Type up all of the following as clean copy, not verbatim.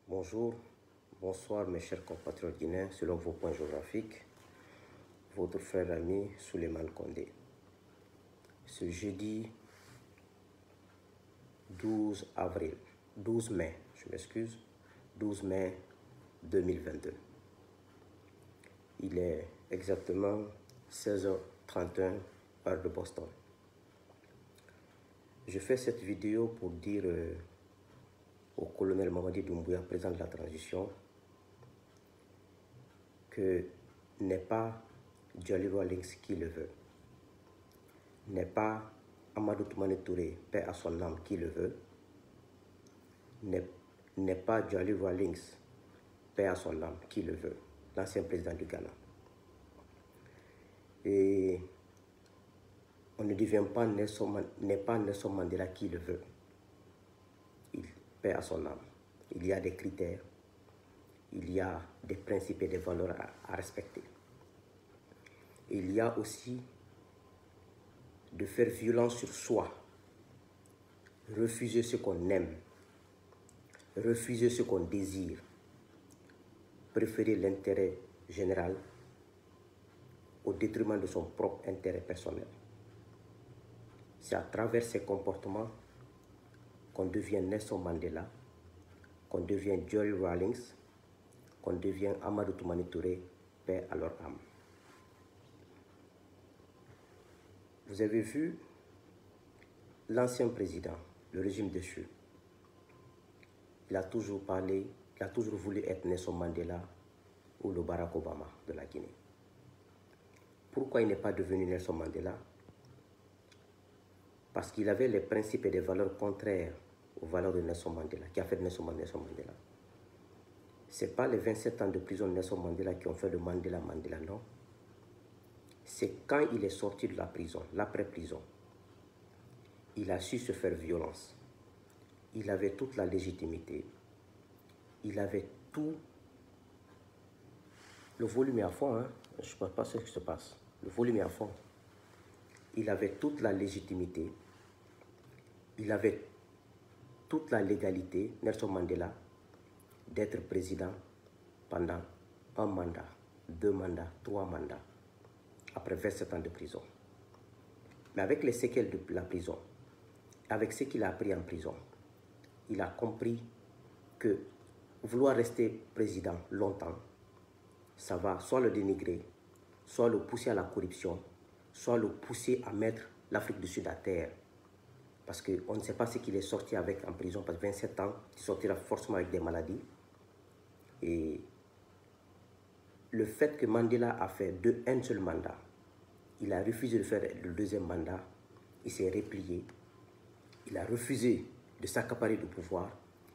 Bonjour, bonsoir mes chers compatriotes guinéens, selon vos points géographiques, votre frère ami Souleymane Condé. Ce jeudi 12 mai, 12 mai 2022. Il est exactement 16h31 heure de Boston. Je fais cette vidéo pour dire au colonel Mamadi Doumbouya, président de la transition, que n'est pas Djali Rawlings qui le veut, n'est pas Amadou Toumani Touré, paix à son âme, qui le veut, n'est pas Djali Rawlings, paix à son âme, qui le veut, l'ancien président du Ghana. Et on ne devient pas n'est pas Nelson Mandela qui le veut. Il paie à son âme. Il y a des critères, il y a des principes et des valeurs à respecter. Il y a aussi de faire violence sur soi, refuser ce qu'on aime, refuser ce qu'on désire, préférer l'intérêt général au détriment de son propre intérêt personnel. C'est à travers ces comportements qu'on devient Nelson Mandela, qu'on devient Djali Rawlings, qu'on devient Amadou Toumani Touré, paix à leur âme. Vous avez vu l'ancien président, le régime déchu. Il a toujours parlé, il a toujours voulu être Nelson Mandela ou le Barack Obama de la Guinée. Pourquoi il n'est pas devenu Nelson Mandela? Parce qu'il avait les principes et des valeurs contraires aux valeurs de Nelson Mandela, qui a fait de Nelson Mandela. Ce n'est pas les 27 ans de prison de Nelson Mandela qui ont fait de Mandela Mandela, non. C'est quand il est sorti de la prison, l'après-prison, il a su se faire violence. Il avait toute la légitimité. Il avait tout. Le volume est à fond, hein? Je ne sais pas ce qui se passe. Le volume est à fond. Il avait toute la légitimité. Il avait toute la légalité, Nelson Mandela, d'être président pendant un mandat, 2 mandats, 3 mandats, après 27 ans de prison. Mais avec les séquelles de la prison, avec ce qu'il a appris en prison, il a compris que vouloir rester président longtemps, ça va soit le dénigrer, soit le pousser à la corruption, soit le pousser à mettre l'Afrique du Sud à terre. Parce qu'on ne sait pas ce qu'il est sorti avec en prison, parce que 27 ans, il sortira forcément avec des maladies. Et le fait que Mandela a fait un seul mandat, il a refusé de faire le 2e mandat, il s'est replié, il a refusé de s'accaparer du pouvoir,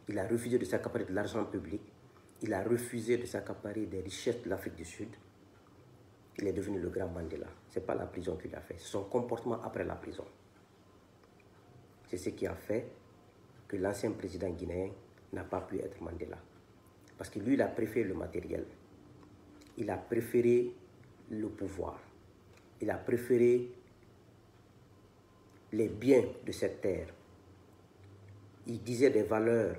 il a refusé de s'accaparer de l'argent public, il a refusé de s'accaparer des richesses de l'Afrique du Sud. Il est devenu le grand Mandela. Ce n'est pas la prison qu'il a fait, c'est son comportement après la prison. C'est ce qui a fait que l'ancien président guinéen n'a pas pu être Mandela. Parce que lui, il a préféré le matériel. Il a préféré le pouvoir. Il a préféré les biens de cette terre. Il disait des valeurs,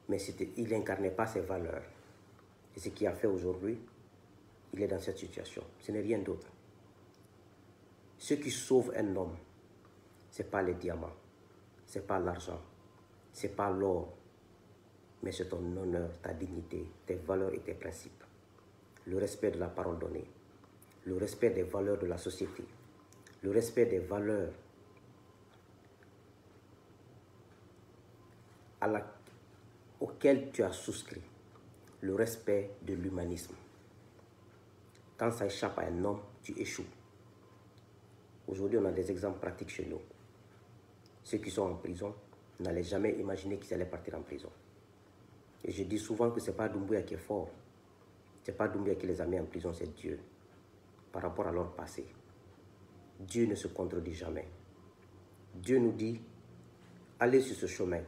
mais il n'incarnait pas ces valeurs. Et ce qui a fait aujourd'hui, il est dans cette situation. Ce n'est rien d'autre. Ce qui sauve un homme, ce n'est pas les diamants, ce n'est pas l'argent, ce n'est pas l'or, mais c'est ton honneur, ta dignité, tes valeurs et tes principes. Le respect de la parole donnée, le respect des valeurs de la société, le respect des valeurs auxquelles tu as souscrit, le respect de l'humanisme. Quand ça échappe à un homme, tu échoues. Aujourd'hui, on a des exemples pratiques chez nous. Ceux qui sont en prison n'allaient jamais imaginer qu'ils allaient partir en prison. Et je dis souvent que ce n'est pas Doumbouya qui est fort. Ce n'est pas Doumbouya qui les a mis en prison, c'est Dieu. Par rapport à leur passé. Dieu ne se contredit jamais. Dieu nous dit, allez sur ce chemin,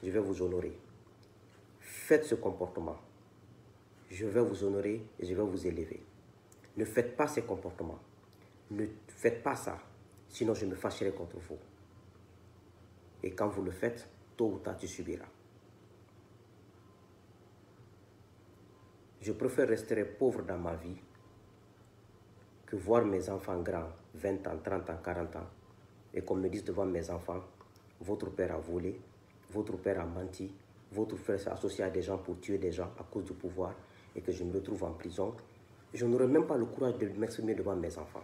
je vais vous honorer. Faites ce comportement. Je vais vous honorer et je vais vous élever. Ne faites pas ces comportements. Ne faites pas ça, sinon je me fâcherai contre vous. Et quand vous le faites, tôt ou tard, tu subiras. Je préfère rester pauvre dans ma vie que voir mes enfants grands, 20 ans, 30 ans, 40 ans, et qu'on me dise devant mes enfants, votre père a volé, votre père a menti, votre frère s'est associé à des gens pour tuer des gens à cause du pouvoir, et que je me retrouve en prison. Je n'aurai même pas le courage de m'exprimer devant mes enfants.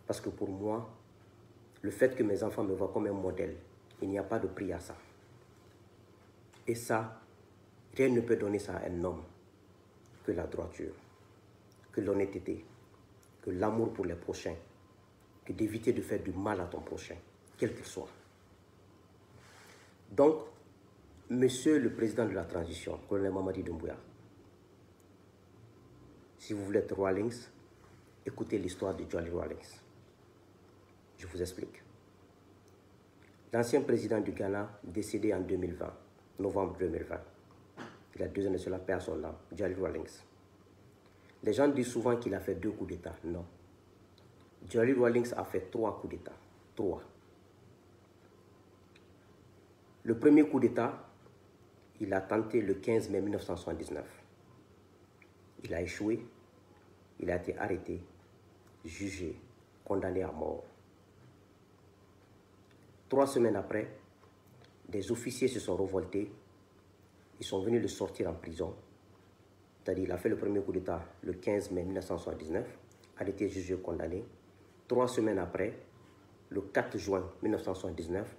Parce que pour moi, le fait que mes enfants me voient comme un modèle, il n'y a pas de prix à ça. Et ça, rien ne peut donner ça à un homme que la droiture, que l'honnêteté, que l'amour pour les prochains, que d'éviter de faire du mal à ton prochain, quel qu'il soit. Donc, Monsieur le Président de la Transition, colonel Mamadi Doumbouya, si vous voulez être Rawlings, écoutez l'histoire de Johnny Rawlings. Je vous explique. L'ancien président du Ghana, décédé en 2020, novembre 2020, il a 2 ans de cela, paix à son âme, Johnny Rawlings. Les gens disent souvent qu'il a fait 2 coups d'État. Non. Johnny Rawlings a fait 3 coups d'État. 3. Le premier coup d'État, il a tenté le 15 mai 1979. Il a échoué. Il a été arrêté, jugé, condamné à mort. 3 semaines après, des officiers se sont révoltés. Ils sont venus le sortir en prison. C'est-à-dire qu'il a fait le premier coup d'État le 15 mai 1979, a été jugé, condamné. 3 semaines après, le 4 juin 1979,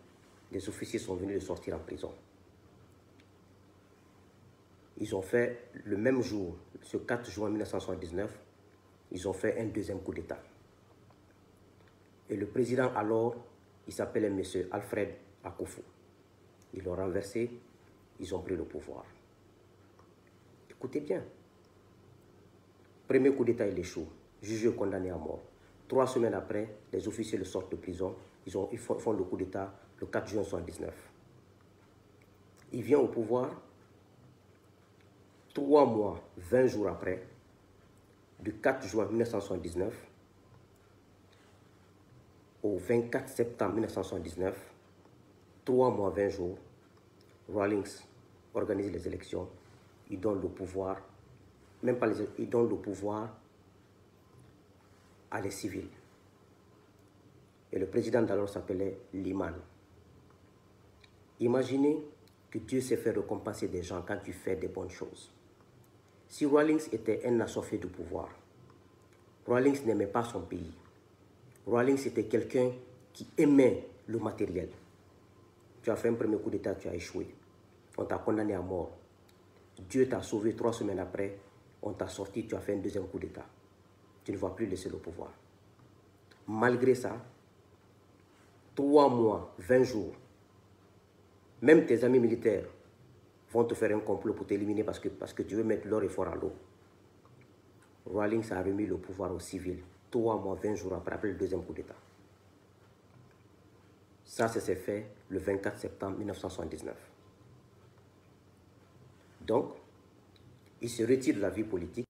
des officiers sont venus le sortir en prison. Ils ont fait le même jour, ce 4 juin 1979, ils ont fait un deuxième coup d'État. Et le président alors, il s'appelait M. Alfred Akufo. Ils l'ont renversé, ils ont pris le pouvoir. Écoutez bien. Premier coup d'État, il échoue, jugé, condamné à mort. 3 semaines après, les officiers le sortent de prison, ils font le coup d'État le 4 juin 1979. Il vient au pouvoir 3 mois, 20 jours après, du 4 juin 1979 au 24 septembre 1979, 3 mois, 20 jours, Rawlings organise les élections, il donne le pouvoir, même pas les, il donne le pouvoir à les civils. Et le président d'alors s'appelait Liman. Imaginez que Dieu sait faire récompenser des gens quand tu fais des bonnes choses. Si Rawlings était un assoiffé de pouvoir, Rawlings n'aimait pas son pays. Rawlings était quelqu'un qui aimait le matériel. Tu as fait un premier coup d'État, tu as échoué. On t'a condamné à mort. Dieu t'a sauvé 3 semaines après. On t'a sorti, tu as fait un deuxième coup d'État. Tu ne vas plus laisser le pouvoir. Malgré ça, 3 mois, 20 jours, même tes amis militaires vont te faire un complot pour t'éliminer parce que tu veux mettre l'or et fort à l'eau. Rawlings a remis le pouvoir aux civils 3 mois, 20 jours après le deuxième coup d'État. Ça, s'est fait le 24 septembre 1979. Donc, il se retire de la vie politique.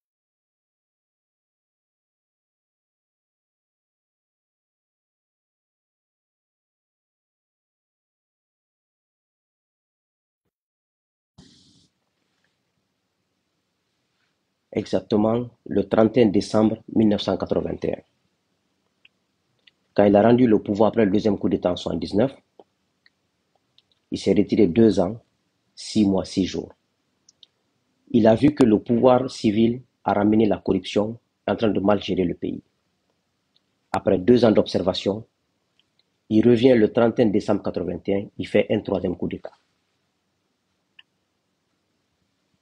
Exactement le 31 décembre 1981. Quand il a rendu le pouvoir après le deuxième coup d'État en 1979, il s'est retiré 2 ans, 6 mois, 6 jours. Il a vu que le pouvoir civil a ramené la corruption en train de mal gérer le pays. Après 2 ans d'observation, il revient le 31 décembre 1981, il fait un 3e coup d'État.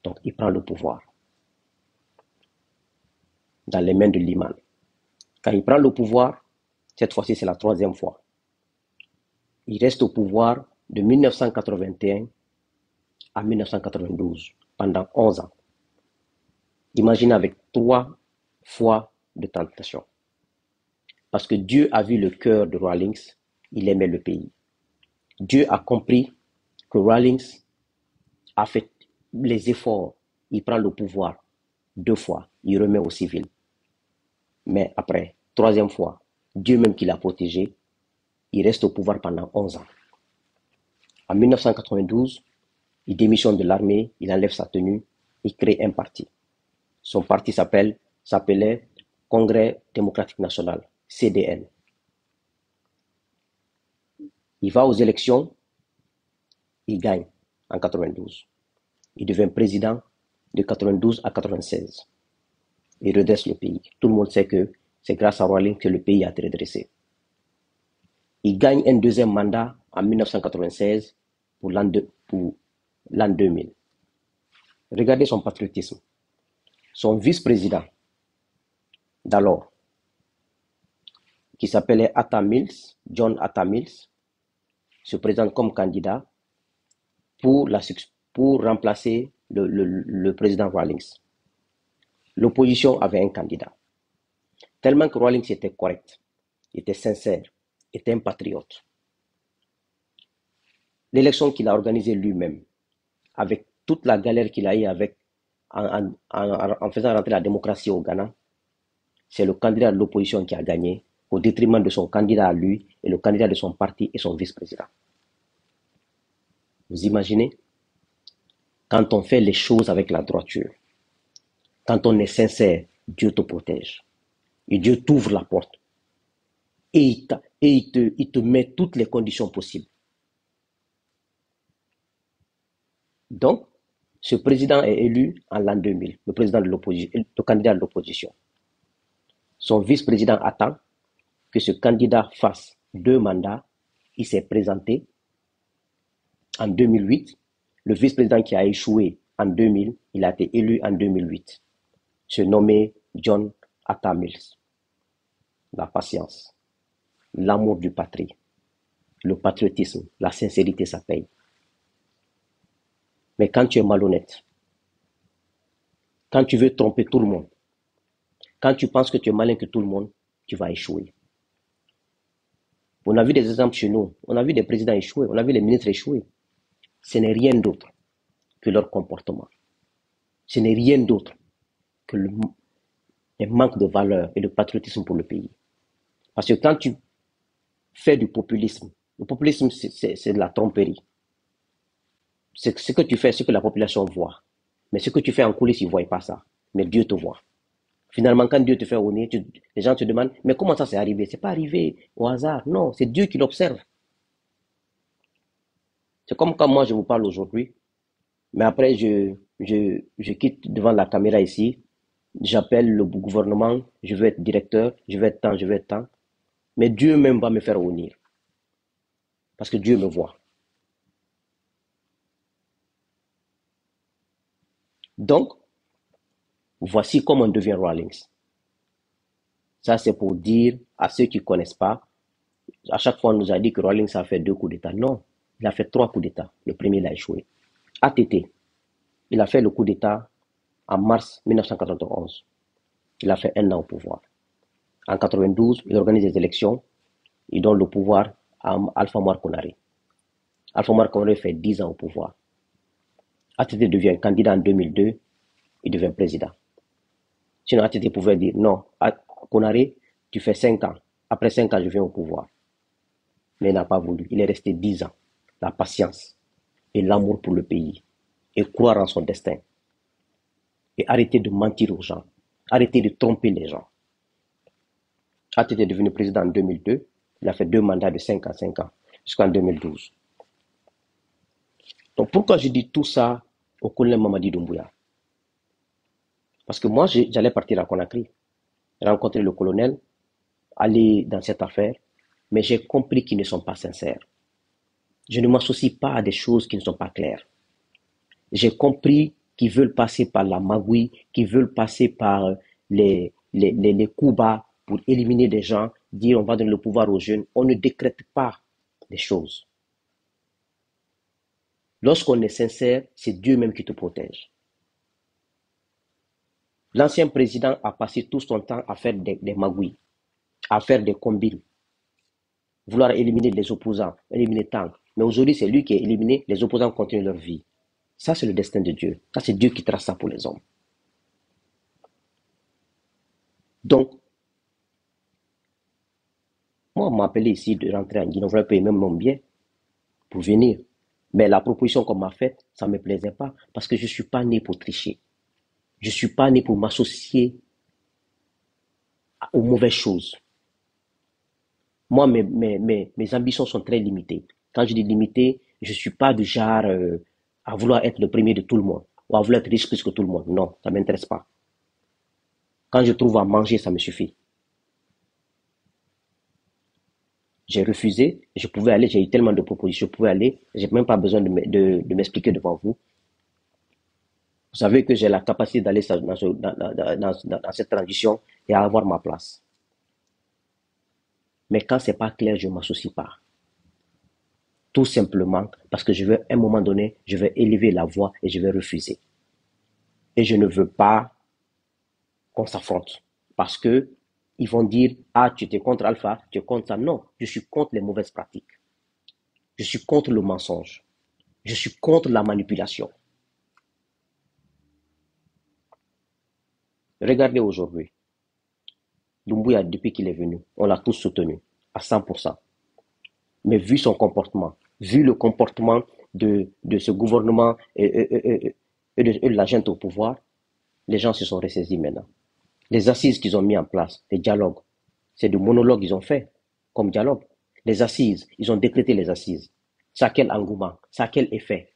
Donc il prend le pouvoir dans les mains de Liman. Quand il prend le pouvoir, cette fois-ci c'est la 3e fois. Il reste au pouvoir de 1981 à 1992, pendant 11 ans. Imaginez avec 3 fois de tentation. Parce que Dieu a vu le cœur de Rawlings, il aimait le pays. Dieu a compris que Rawlings a fait les efforts, il prend le pouvoir 2 fois, il remet aux civils. Mais après, 3e fois, Dieu même qui l'a protégé, il reste au pouvoir pendant 11 ans. En 1992, il démissionne de l'armée, il enlève sa tenue, il crée un parti. Son parti s'appelait Congrès démocratique national, CDN. Il va aux élections, il gagne en 92. Il devient président de 92 à 96. Il redresse le pays. Tout le monde sait que c'est grâce à Rawlings que le pays a été redressé. Il gagne un deuxième mandat en 1996 pour l'an 2000. Regardez son patriotisme. Son vice-président d'alors, qui s'appelait Atta Mills, John Atta Mills, se présente comme candidat pour remplacer le président Rawlings. L'opposition avait un candidat. Tellement que Rawlings était correct, était sincère, était un patriote. L'élection qu'il a organisée lui-même, avec toute la galère qu'il a eue en faisant rentrer la démocratie au Ghana, c'est le candidat de l'opposition qui a gagné au détriment de son candidat à lui et le candidat de son parti et son vice-président. Vous imaginez? Quand on fait les choses avec la droiture, quand on est sincère, Dieu te protège. Et Dieu t'ouvre la porte. Et il te met toutes les conditions possibles. Donc, ce président est élu en l'an 2000, le président de l'opposition, le candidat de l'opposition. Son vice-président attend que ce candidat fasse 2 mandats. Il s'est présenté en 2008. Le vice-président qui a échoué en 2000, il a été élu en 2008. Se nommé John Atta Mills. La patience, l'amour du patrie, le patriotisme, la sincérité, ça paye. Mais quand tu es malhonnête, quand tu veux tromper tout le monde, quand tu penses que tu es malin que tout le monde, tu vas échouer. On a vu des exemples chez nous, on a vu des présidents échouer, on a vu les ministres échouer. Ce n'est rien d'autre que leur comportement. Ce n'est rien d'autre que le manque de valeur et de patriotisme pour le pays. Parce que quand tu fais du populisme, le populisme c'est de la tromperie. Ce que tu fais, ce que la population voit. Mais ce que tu fais en coulisses, ils ne voient pas ça. Mais Dieu te voit. Finalement, quand Dieu te fait au nez, les gens te demandent, mais comment ça s'est arrivé? C'est pas arrivé au hasard. Non, c'est Dieu qui l'observe. C'est comme quand moi je vous parle aujourd'hui, mais après je quitte devant la caméra ici, j'appelle le gouvernement, je veux être directeur, je veux être tant, je veux être tant. Mais Dieu même va me faire honnir. Parce que Dieu me voit. Donc, voici comment on devient Rawlings. Ça, c'est pour dire à ceux qui ne connaissent pas, à chaque fois on nous a dit que Rawlings a fait 2 coups d'État. Non, il a fait 3 coups d'État. Le premier, il a échoué. ATT, il a fait le coup d'État en mars 1991. Il a fait 1 an au pouvoir. En 92, il organise des élections. Il donne le pouvoir à Alpha Omar Konaré. Alpha Omar Konaré fait 10 ans au pouvoir. ATT devient candidat en 2002. Il devient président. Sinon, ATT pouvait dire non, Konaré, tu fais 5 ans. Après 5 ans, je viens au pouvoir. Mais il n'a pas voulu. Il est resté 10 ans. La patience et l'amour pour le pays. Et croire en son destin. Et arrêter de mentir aux gens. Arrêter de tromper les gens. ATT est devenu président en 2002. Il a fait 2 mandats de 5 ans, 5 ans. Jusqu'en 2012. Donc pourquoi je dis tout ça au colonel Mamadi Doumbouya? Parce que moi, j'allais partir à Conakry, rencontrer le colonel, aller dans cette affaire, mais j'ai compris qu'ils ne sont pas sincères. Je ne m'associe pas à des choses qui ne sont pas claires. J'ai compris qu'ils veulent passer par la magouille, qu'ils veulent passer par les coups bas pour éliminer des gens, dire on va donner le pouvoir aux jeunes. On ne décrète pas des choses. Lorsqu'on est sincère, c'est Dieu même qui te protège. L'ancien président a passé tout son temps à faire des magouilles, à faire des combines, vouloir éliminer les opposants, éliminer tant. Mais aujourd'hui, c'est lui qui est éliminé, les opposants continuent leur vie. Ça, c'est le destin de Dieu. Ça, c'est Dieu qui trace ça pour les hommes. Donc, moi, on m'a appelé ici de rentrer en Guinée, on voulait payer même mon billet pour venir. Mais la proposition qu'on m'a faite, ça ne me plaisait pas parce que je ne suis pas né pour tricher. Je ne suis pas né pour m'associer aux mauvaises choses. Moi, mes ambitions sont très limitées. Quand je dis limitées, je ne suis pas du genre à vouloir être le premier de tout le monde ou à vouloir être riche plus que tout le monde. Non, ça ne m'intéresse pas. Quand je trouve à manger, ça me suffit. J'ai refusé, je pouvais aller, j'ai eu tellement de propositions, je pouvais aller, j'ai même pas besoin de m'expliquer devant vous. Vous savez que j'ai la capacité d'aller dans cette transition et à avoir ma place. Mais quand c'est pas clair, je ne m'associe pas. Tout simplement parce que je veux, à un moment donné, je vais élever la voix et je vais refuser. Et je ne veux pas qu'on s'affronte. Parce que ils vont dire, ah, tu es contre Alpha, tu es contre ça. Non, je suis contre les mauvaises pratiques. Je suis contre le mensonge. Je suis contre la manipulation. Regardez aujourd'hui. Doumbouya, depuis qu'il est venu, on l'a tous soutenu à 100%. Mais vu son comportement, vu le comportement de ce gouvernement et de la gente au pouvoir, les gens se sont ressaisis maintenant. Les assises qu'ils ont mis en place, les dialogues, c'est des monologues qu'ils ont fait comme dialogue. Les assises, ils ont décrété les assises. Ça a quel engouement? Ça a quel effet?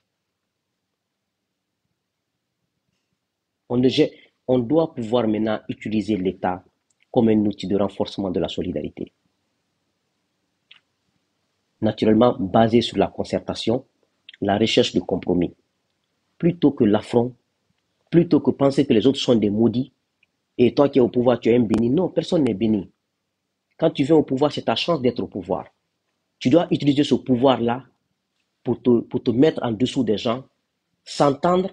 On, ne, on doit pouvoir maintenant utiliser l'État comme un outil de renforcement de la solidarité. Naturellement basé sur la concertation, la recherche de compromis. Plutôt que l'affront, plutôt que penser que les autres sont des maudits, et toi qui es au pouvoir, tu es un béni. Non, personne n'est béni. Quand tu viens au pouvoir, c'est ta chance d'être au pouvoir. Tu dois utiliser ce pouvoir-là pour te mettre en dessous des gens, s'entendre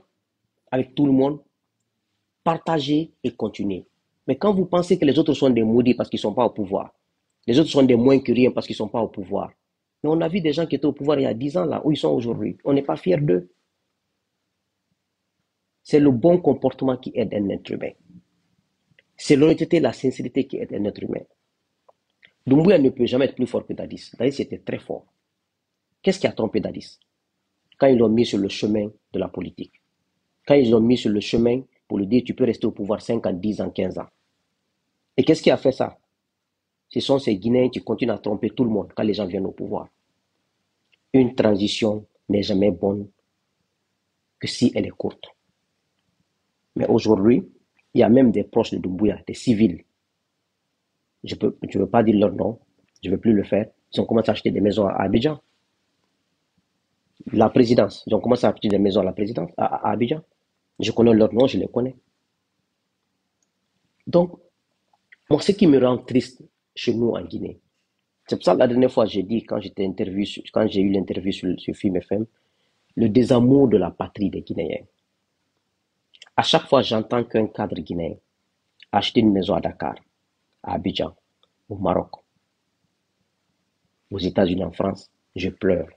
avec tout le monde, partager et continuer. Mais quand vous pensez que les autres sont des maudits parce qu'ils ne sont pas au pouvoir, les autres sont des moins que rien parce qu'ils ne sont pas au pouvoir. Mais on a vu des gens qui étaient au pouvoir il y a 10 ans là, où ils sont aujourd'hui. On n'est pas fiers d'eux. C'est le bon comportement qui aide un être humain. C'est l'honnêteté et la sincérité qui aident un être humain. Doumbouya ne peut jamais être plus fort que Dadis. Dadis était très fort. Qu'est-ce qui a trompé Dadis? Quand ils l'ont mis sur le chemin de la politique. Quand ils l'ont mis sur le chemin pour lui dire tu peux rester au pouvoir 5 ans, 10 ans, 15 ans. Et qu'est-ce qui a fait ça? Ce sont ces Guinéens qui continuent à tromper tout le monde quand les gens viennent au pouvoir. Une transition n'est jamais bonne que si elle est courte. Mais aujourd'hui, il y a même des proches de Doumbouya, des civils. Je ne veux pas dire leur nom, je ne veux plus le faire. Ils ont commencé à acheter des maisons à Abidjan. La présidence, ils ont commencé à acheter des maisons à la présidence, à Abidjan. Je connais leur nom, je les connais. Donc, moi, ce qui me rend triste chez nous en Guinée, c'est pour ça que la dernière fois, j'ai dit, quand j'ai eu l'interview sur Film FM, le désamour de la patrie des Guinéens. À chaque fois, j'entends qu'un cadre guinéen a acheté une maison à Dakar, à Abidjan, au Maroc, aux États-Unis, en France, je pleure.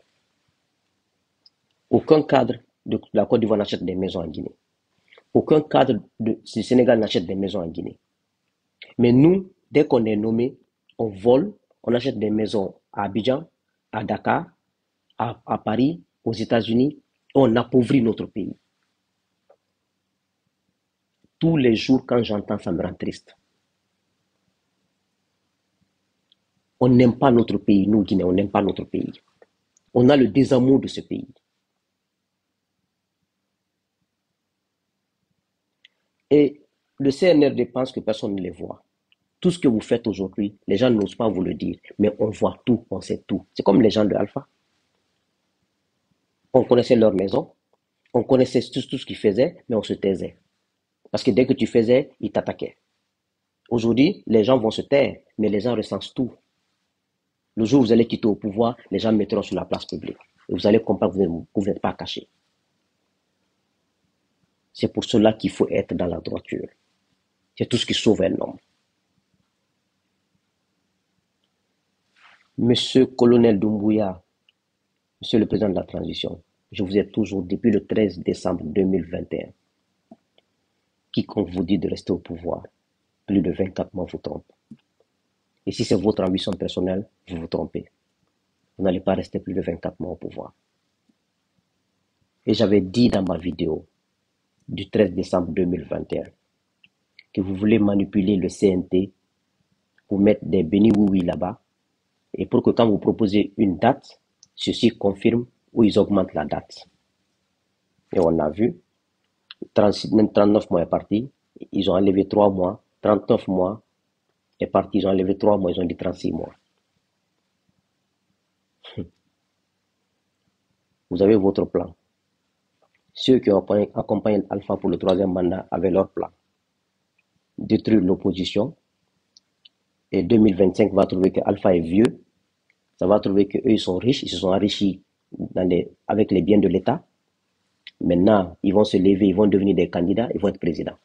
Aucun cadre de la Côte d'Ivoire n'achète des maisons en Guinée. Aucun cadre du Sénégal n'achète des maisons en Guinée. Mais nous, dès qu'on est nommé, on vole, on achète des maisons à Abidjan, à Dakar, à Paris, aux États-Unis, on appauvrit notre pays. Tous les jours, quand j'entends ça, me rend triste. On n'aime pas notre pays, nous, Guinéens, on n'aime pas notre pays. On a le désamour de ce pays. Et le CNRD pense que personne ne les voit. Tout ce que vous faites aujourd'hui, les gens n'osent pas vous le dire, mais on voit tout, on sait tout. C'est comme les gens de Alpha. On connaissait leur maison, on connaissait tout ce qu'ils faisaient, mais on se taisait. Parce que dès que tu faisais, ils t'attaquaient. Aujourd'hui, les gens vont se taire, mais les gens recensent tout. Le jour où vous allez quitter au pouvoir, les gens mettront sur la place publique. Et vous allez comprendre que vous n'êtes pas caché. C'est pour cela qu'il faut être dans la droiture. C'est tout ce qui sauve un homme. Monsieur Colonel Doumbouya, Monsieur le Président de la Transition, je vous ai toujours, depuis le 13 décembre 2021, quiconque vous dit de rester au pouvoir, plus de 24 mois vous trompe. Et si c'est votre ambition personnelle, vous vous trompez. Vous n'allez pas rester plus de 24 mois au pouvoir. Et j'avais dit dans ma vidéo du 13 décembre 2021, que vous voulez manipuler le CNT pour mettre des bénis oui là-bas, et pour que quand vous proposez une date, ceci confirme ou ils augmentent la date. Et on a vu, 39 mois est parti, ils ont enlevé 3 mois, 39 mois est parti, ils ont enlevé 3 mois, ils ont dit 36 mois. Vous avez votre plan. Ceux qui ont accompagné Alpha pour le troisième mandat avaient leur plan. Détruire l'opposition. Et 2025 va trouver que Alpha est vieux. Ça va trouver qu'eux, ils sont riches. Ils se sont enrichis avec les biens de l'État. Maintenant, ils vont se lever, ils vont devenir des candidats, ils vont être présidents.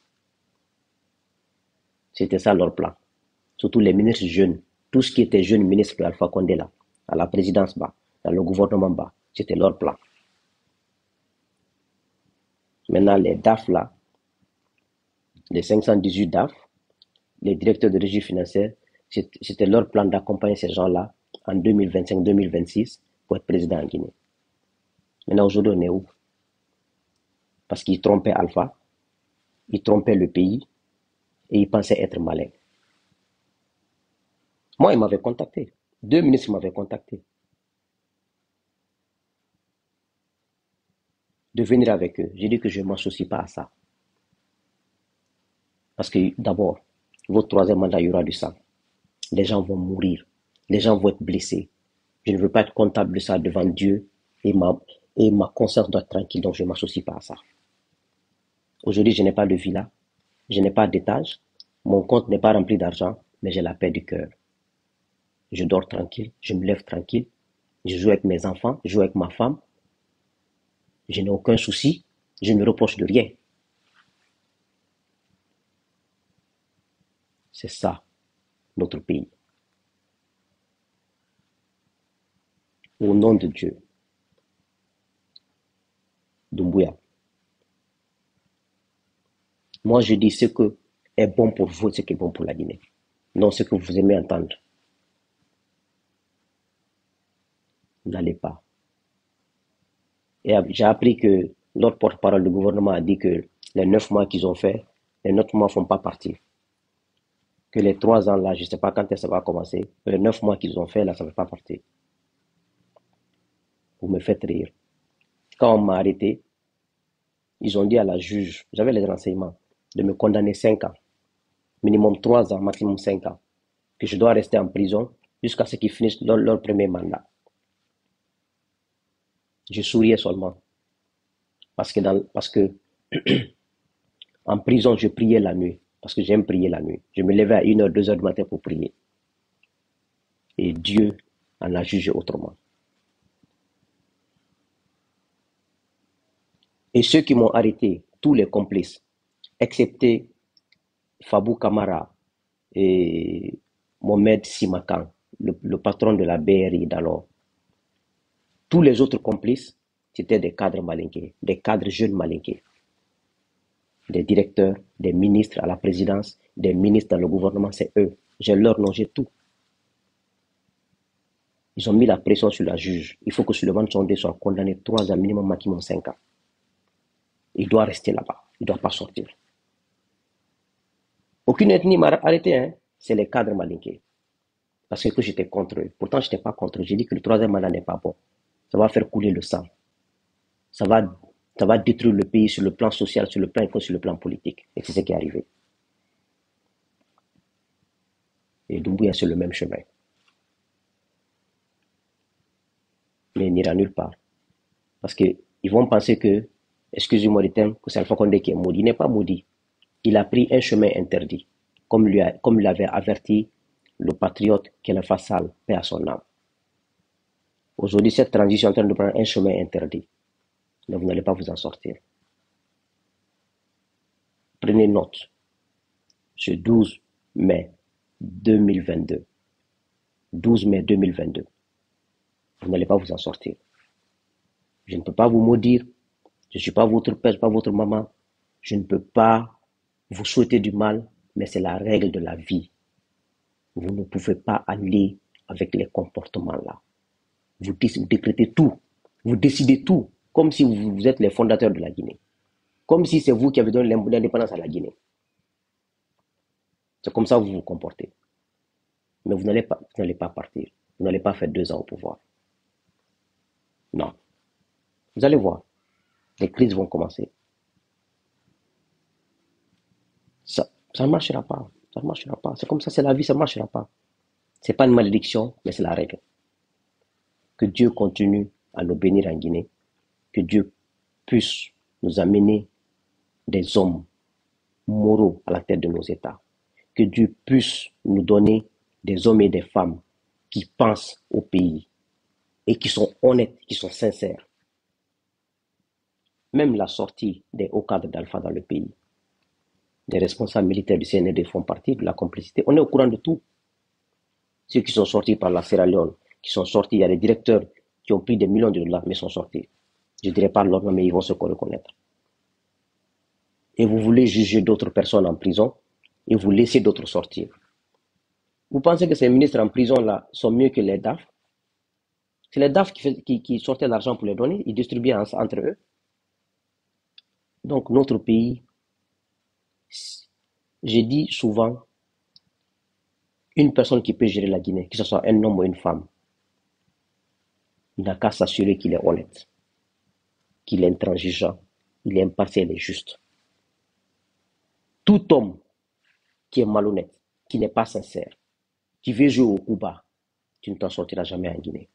C'était ça leur plan. Surtout les ministres jeunes. Tout ce qui était jeune ministre de Alpha Condé là, à la présidence bas, dans le gouvernement bas, c'était leur plan. Maintenant, les DAF là, les 518 DAF, les directeurs de régie financière, c'était leur plan d'accompagner ces gens-là en 2025-2026 pour être président en Guinée. Maintenant, aujourd'hui, on est où? Parce qu'ils trompaient Alpha, ils trompaient le pays et ils pensaient être malins. Moi, ils m'avaient contacté. 2 ministres m'avaient contacté de venir avec eux. J'ai dit que je ne m'associe pas à ça. Parce que d'abord, votre troisième mandat, il y aura du sang. Les gens vont mourir. Les gens vont être blessés. Je ne veux pas être comptable de ça devant Dieu et ma conscience doit être tranquille, donc je ne m'associe pas à ça. Aujourd'hui, je n'ai pas de villa, je n'ai pas d'étage, mon compte n'est pas rempli d'argent, mais j'ai la paix du cœur. Je dors tranquille, je me lève tranquille, je joue avec mes enfants, je joue avec ma femme, je n'ai aucun souci, je ne me reproche de rien. C'est ça, notre pays. Au nom de Dieu, Doumbouya. Moi, je dis ce que est bon pour vous, ce qui est bon pour la Guinée. Non, ce que vous aimez entendre. N'allez pas. Et j'ai appris que notre porte-parole du gouvernement a dit que les 9 mois qu'ils ont fait, les 9 mois ne font pas partie. Que les 3 ans là, je ne sais pas quand ça va commencer, mais les 9 mois qu'ils ont fait là, ça ne fait pas partie. Vous me faites rire. Quand on m'a arrêté, ils ont dit à la juge, j'avais les renseignements, de me condamner 5 ans. Minimum 3 ans, maximum 5 ans. Que je dois rester en prison jusqu'à ce qu'ils finissent leur premier mandat. Je souriais seulement. Parce que en prison, je priais la nuit. Parce que j'aime prier la nuit. Je me levais à 1h, 2h du matin pour prier. Et Dieu en a jugé autrement. Et ceux qui m'ont arrêté, tous les complices, excepté Fabou Kamara et Mohamed Simakan, le patron de la BRI d'alors, tous les autres complices, c'était des cadres malinqués, des cadres jeunes malinqués. Des directeurs, des ministres à la présidence, des ministres dans le gouvernement, c'est eux. J'ai leur nom, j'ai tout. Ils ont mis la pression sur la juge. Il faut que Souleymane Sondé soit condamné 3 ans minimum, maximum 5 ans. Il doit rester là-bas. Il ne doit pas sortir. Aucune ethnie m'a arrêté, hein. C'est les cadres malinqués. Parce que j'étais contre eux. Pourtant, je n'étais pas contre eux. J'ai dit que le troisième mandat n'est pas bon. Ça va faire couler le sang. Ça va détruire le pays sur le plan social, sur le plan économique, sur le plan politique. Et c'est ce qui est arrivé. Et Doumbouya, c'est le même chemin. Mais il n'ira nulle part. Parce qu'ils vont penser que, excusez-moi le terme, que c'est Alpha Condé qui est maudit. Il n'est pas maudit. Il a pris un chemin interdit, comme l'avait averti le patriote Kéna Fassal, paix à son âme. Aujourd'hui, cette transition est en train de prendre un chemin interdit. Mais vous n'allez pas vous en sortir. Prenez note. Ce 12 mai 2022. 12 mai 2022. Vous n'allez pas vous en sortir. Je ne peux pas vous maudire. Je ne suis pas votre père, pas votre maman. Je ne peux pas vous souhaiter du mal, mais c'est la règle de la vie. Vous ne pouvez pas aller avec les comportements là. Vous décrétez tout. Vous décidez tout, comme si vous êtes les fondateurs de la Guinée. Comme si c'est vous qui avez donné l'indépendance à la Guinée. C'est comme ça que vous vous comportez. Mais vous n'allez pas partir. Vous n'allez pas faire 2 ans au pouvoir. Non. Vous allez voir. Les crises vont commencer. Ça ne marchera pas. Ça ne marchera pas. C'est comme ça, c'est la vie, ça ne marchera pas. C'est pas une malédiction, mais c'est la règle. Que Dieu continue à nous bénir en Guinée. Que Dieu puisse nous amener des hommes moraux à la tête de nos États. Que Dieu puisse nous donner des hommes et des femmes qui pensent au pays et qui sont honnêtes, qui sont sincères. Même la sortie des hauts cadres d'Alpha dans le pays, des responsables militaires du CNRD font partie de la complicité. On est au courant de tout. Ceux qui sont sortis par la Sierra Leone, qui sont sortis, il y a des directeurs qui ont pris des millions de dollars, mais sont sortis. Je ne dirais pas leur nom, mais ils vont se reconnaître. Et vous voulez juger d'autres personnes en prison et vous laissez d'autres sortir. Vous pensez que ces ministres en prison là sont mieux que les DAF? C'est les DAF qui sortaient l'argent pour les donner, ils distribuaient entre eux. Donc notre pays, j'ai dit souvent, une personne qui peut gérer la Guinée, que ce soit un homme ou une femme, il n'a qu'à s'assurer qu'il est honnête, qu'il est intransigeant, il est impartial et juste. Tout homme qui est malhonnête, qui n'est pas sincère, qui veut jouer au coup bas, tu ne t'en sortiras jamais en Guinée.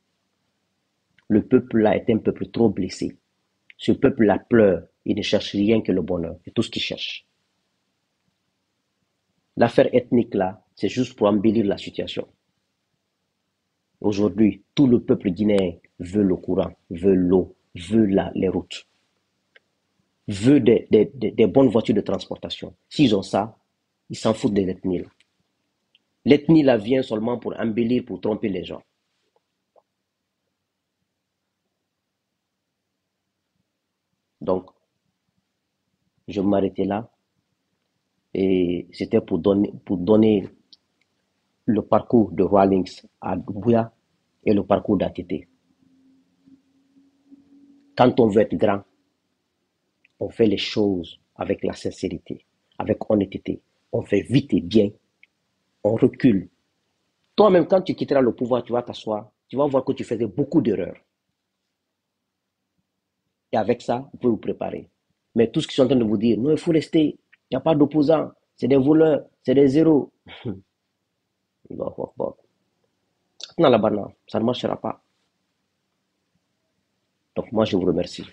Le peuple-là est un peuple trop blessé. Ce peuple-là pleure, il ne cherche rien que le bonheur, c'est tout ce qu'il cherche. L'affaire ethnique là, c'est juste pour embellir la situation. Aujourd'hui, tout le peuple guinéen veut le courant, veut l'eau, veut les routes, veut des bonnes voitures de transportation. S'ils ont ça, ils s'en foutent de l'ethnie là. L'ethnie là vient seulement pour embellir, pour tromper les gens. Donc, je vais m'arrêter là. Et c'était pour donner le parcours de Rawlings à Doumbouya et le parcours d'ATT. Quand on veut être grand, on fait les choses avec la sincérité, avec honnêteté. On fait vite et bien, on recule. Toi-même, quand tu quitteras le pouvoir, tu vas t'asseoir, tu vas voir que tu faisais beaucoup d'erreurs. Et avec ça, vous pouvez vous préparer. Mais tout ce qu'ils sont en train de vous dire, non, il faut rester, il n'y a pas d'opposants, c'est des voleurs, c'est des zéros. Non, la banane, ça ne marchera pas. Donc moi, je vous remercie.